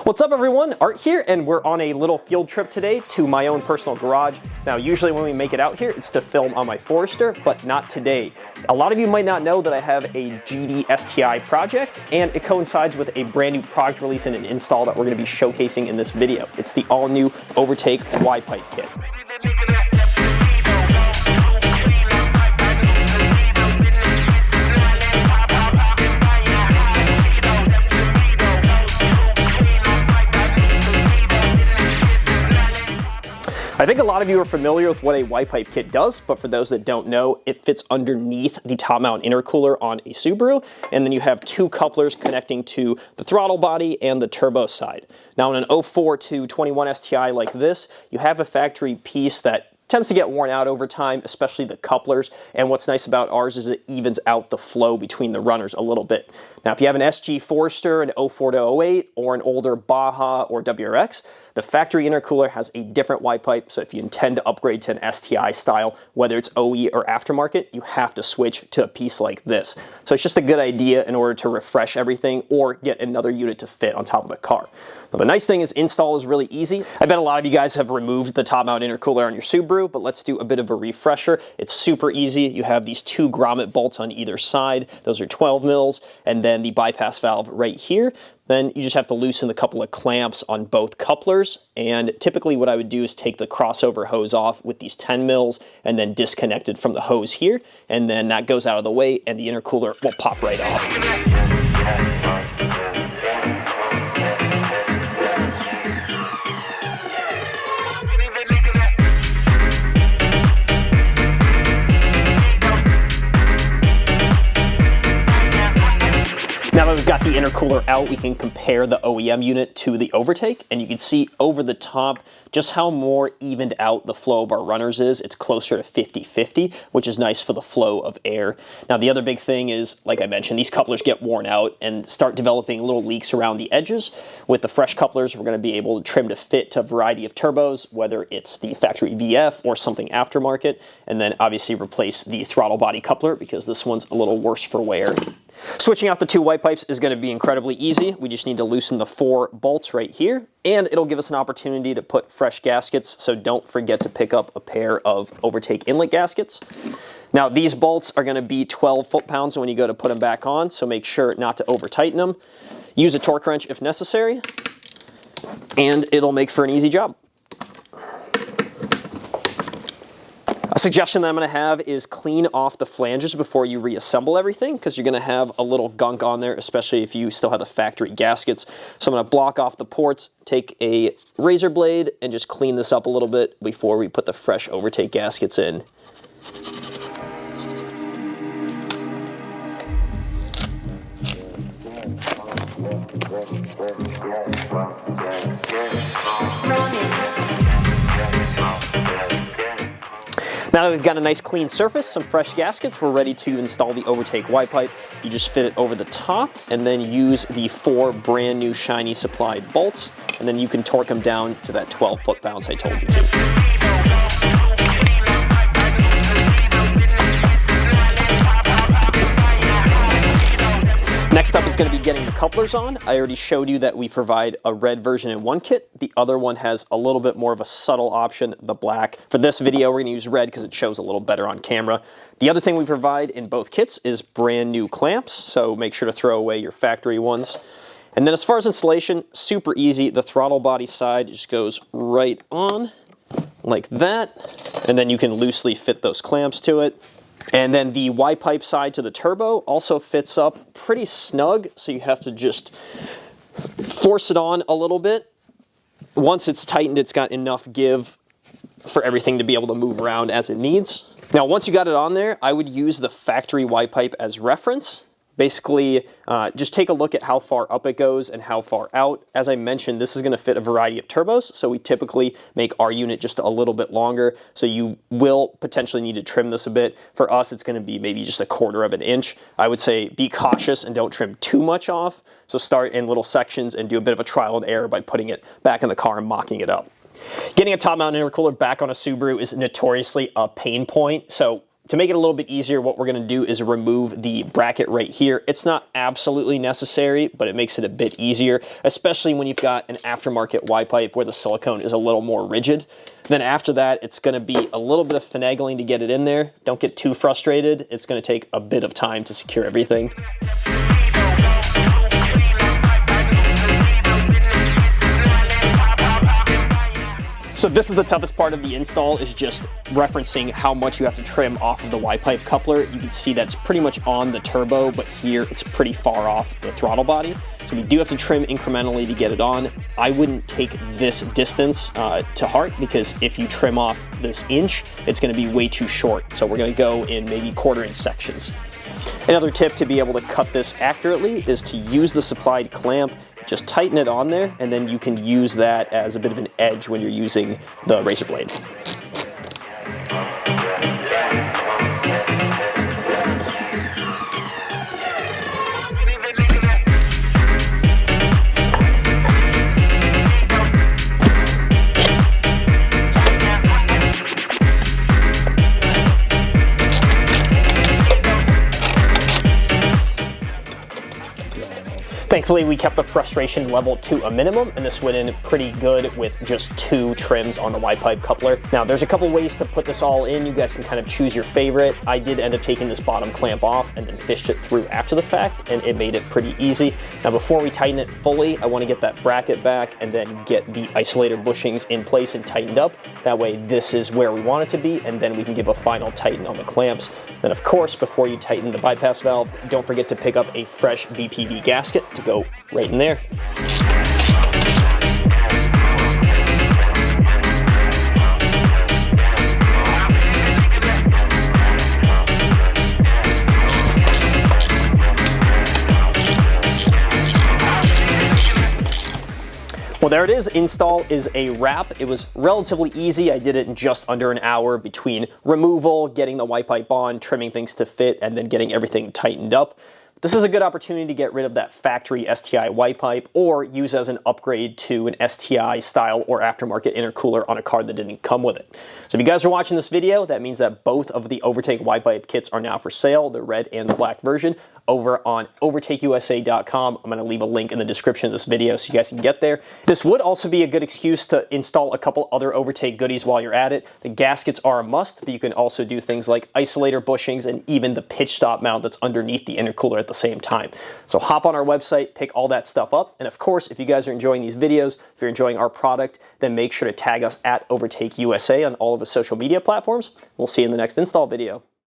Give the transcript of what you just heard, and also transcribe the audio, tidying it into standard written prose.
What's up everyone, Art here, and we're on a little field trip today to my own personal garage. Now usually when we make it out here, it's to film on my Forester, but not today. A lot of you might not know that I have a GD STI project, and it coincides with a brand new product release and an install that we're going to be showcasing in this video. It's the all-new Overtake Y-pipe kit. I think a lot of you are familiar with what a Y-pipe kit does, but for those that don't know, it fits underneath the top mount intercooler on a Subaru, and then you have two couplers connecting to the throttle body and the turbo side. Now in an 04 to 21 STI like this, you have a factory piece that tends to get worn out over time, especially the couplers, and what's nice about ours is it evens out the flow between the runners a little bit. Now if you have an SG Forester, an 04 to 08, or an older Baja or WRX, the factory intercooler has a different Y-pipe, so if you intend to upgrade to an STI style, whether it's OE or aftermarket, you have to switch to a piece like this. So it's just a good idea in order to refresh everything or get another unit to fit on top of the car. Now the nice thing is install is really easy. I bet a lot of you guys have removed the top mount intercooler on your Subaru, but let's do a bit of a refresher. It's super easy. You have these two grommet bolts on either side. Those are 12 mils, and then the bypass valve right here. Then you just have to loosen a couple of clamps on both couplers, and typically what I would do is take the crossover hose off with these 10 mils and then disconnect it from the hose here, and then that goes out of the way and the intercooler will pop right off. Now that we've got the intercooler out, we can compare the OEM unit to the Overtake, and you can see over the top just how more evened out the flow of our runners is. It's closer to 50-50, which is nice for the flow of air. Now the other big thing is, like I mentioned, these couplers get worn out and start developing little leaks around the edges. With the fresh couplers, we're going to be able to trim to fit to a variety of turbos, whether it's the factory VF or something aftermarket, and then obviously replace the throttle body coupler because this one's a little worse for wear. Switching out the two white pipes is going to be incredibly easy. We just need to loosen the 4 bolts right here, and it'll give us an opportunity to put fresh gaskets, so don't forget to pick up a pair of Overtake inlet gaskets. Now these bolts are going to be 12 foot-pounds when you go to put them back on, so make sure not to over-tighten them. Use a torque wrench if necessary, and it'll make for an easy job. A suggestion that I'm going to have is clean off the flanges before you reassemble everything, because you're going to have a little gunk on there, especially if you still have the factory gaskets. So I'm going to block off the ports, take a razor blade, and just clean this up a little bit before we put the fresh Overtake gaskets in. Now that we've got a nice clean surface, some fresh gaskets, we're ready to install the Overtake Y-pipe. You just fit it over the top and then use the 4 brand new shiny supplied bolts, and then you can torque them down to that 12 foot-pounds I told you to. Next up is going to be getting the couplers on. I already showed you that we provide a red version in one kit. The other one has a little bit more of a subtle option, the black. For this video, we're going to use red because it shows a little better on camera. The other thing we provide in both kits is brand new clamps, so make sure to throw away your factory ones. And then as far as installation, super easy. The throttle body side just goes right on like that, and then you can loosely fit those clamps to it. And then the Y-pipe side to the turbo also fits up pretty snug, so you have to just force it on a little bit. Once it's tightened, it's got enough give for everything to be able to move around as it needs. Now, once you got it on there, I would use the factory Y-pipe as reference. Basically, just take a look at how far up it goes and how far out. As I mentioned, this is going to fit a variety of turbos, so we typically make our unit just a little bit longer, so you will potentially need to trim this a bit. For us, it's going to be maybe just 1/4 of an inch. I would say be cautious and don't trim too much off, so start in little sections and do a bit of a trial and error by putting it back in the car and mocking it up. Getting a top mount intercooler back on a Subaru is notoriously a pain point, so To make it a little bit easier, what we're going to do is remove the bracket right here. It's not absolutely necessary, but it makes it a bit easier, especially when you've got an aftermarket Y pipe where the silicone is a little more rigid. Then after that, it's going to be a little bit of finagling to get it in there. Don't get too frustrated. It's going to take a bit of time to secure everything. So this is the toughest part of the install, is just referencing how much you have to trim off of the Y-pipe coupler. You can see that's pretty much on the turbo, but here it's pretty far off the throttle body. So we do have to trim incrementally to get it on. I wouldn't take this distance to heart, because if you trim off this inch, it's gonna be way too short. So we're gonna go in maybe 1/4 inch sections. Another tip to be able to cut this accurately is to use the supplied clamp. Just tighten it on there, and then you can use that as a bit of an edge when you're using the razor blade. Thankfully, we kept the frustration level to a minimum, and this went in pretty good with just 2 trims on the Y-pipe coupler. Now, there's a couple ways to put this all in. You guys can kind of choose your favorite. I did end up taking this bottom clamp off and then fished it through after the fact, and it made it pretty easy. Now, before we tighten it fully, I want to get that bracket back and then get the isolator bushings in place and tightened up. That way, this is where we want it to be, and then we can give a final tighten on the clamps. Then, of course, before you tighten the bypass valve, don't forget to pick up a fresh BPV gasket to go right in there. Well, there it is. Install is a wrap. It was relatively easy. I did it in just under an hour between removal, getting the Y-pipe on, trimming things to fit, and then getting everything tightened up. This is a good opportunity to get rid of that factory STI Y-pipe, or use as an upgrade to an STI style or aftermarket intercooler on a car that didn't come with it. So if you guys are watching this video, that means that both of the Overtake Y-pipe kits are now for sale, the red and the black version, over on overtakeusa.com. I'm going to leave a link in the description of this video so you guys can get there. This would also be a good excuse to install a couple other Overtake goodies while you're at it. The gaskets are a must, but you can also do things like isolator bushings and even the pitch stop mount that's underneath the intercooler at the same time. So hop on our website, pick all that stuff up, and of course, if you guys are enjoying these videos, if you're enjoying our product, then make sure to tag us at Overtake USA on all of the social media platforms. We'll see you in the next install video.